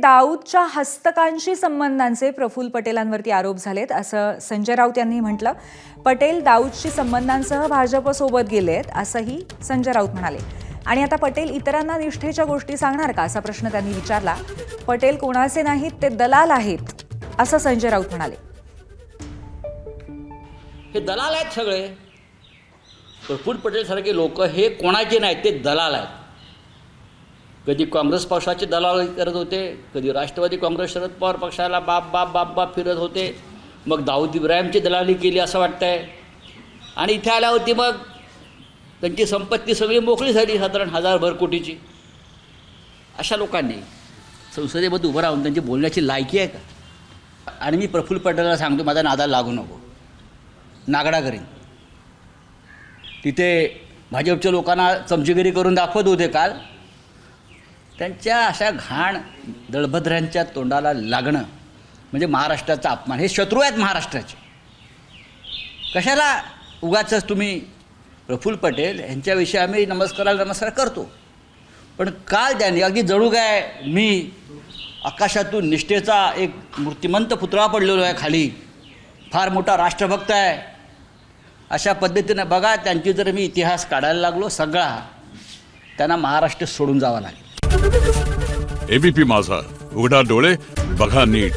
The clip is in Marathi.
दाऊदच्या हस्तकांशी संबंधांचे प्रफुल्ल पटेलांवरती आरोप झालेत असं संजय राऊत यांनी म्हटलं. पटेल दाऊदशी संबंधांसह भाजपसोबत गेलेत असंही संजय राऊत म्हणाले. आणि आता पटेल इतरांना निष्ठेच्या गोष्टी सांगणार का असा प्रश्न त्यांनी विचारला. पटेल कोणाचे नाहीत, ते दलाल आहेत असं संजय राऊत म्हणाले. हे दलाल आहेत सगळे. प्रफुल्ल पटेल सारखे लोक हे कोणाचे नाहीत, ते दलाल आहेत. कधी काँग्रेस पक्षाचे दलाल करत होते, कधी राष्ट्रवादी काँग्रेस शरद पवार पक्षाला बाप बाप बाप बाप फिरत होते. मग दाऊद इब्राहिमची दलाली केली असं वाटतंय. आणि इथे आल्या होती मग त्यांची संपत्ती सगळी मोकळी झाली, साधारण 1000 कोटीची. अशा लोकांनी संसदेमध्ये उभं राहून त्यांची बोलण्याची लायकी आहे का? आणि मी प्रफुल्ल पटेलला सांगतो, माझा नादाला लागू नको, नागडा करीन. तिथे भाजपच्या लोकांना चमचेगिरी करून दाखवत होते काल. त्यांच्या अशा घाण दळभद्रांच्या तोंडाला लागणं म्हणजे महाराष्ट्राचा अपमान. हे शत्रू आहेत महाराष्ट्राचे. कशाला उगाचच तुम्ही प्रफुल्ल पटेल यांच्याविषयी आम्ही नमस्कार करतो, पण काल त्यांनी अगदी जणू काय मी आकाशातून निष्ठेचा एक मूर्तिमंत पुतळा पडलेलो आहे खाली, फार मोठा राष्ट्रभक्त आहे अशा पद्धतीनं बघा. त्यांची जर मी इतिहास काढायला लागलो सगळा, त्यांना महाराष्ट्र सोडून जावं लागेल. एबीपी माझा, उघडा डोळे बघा नीट.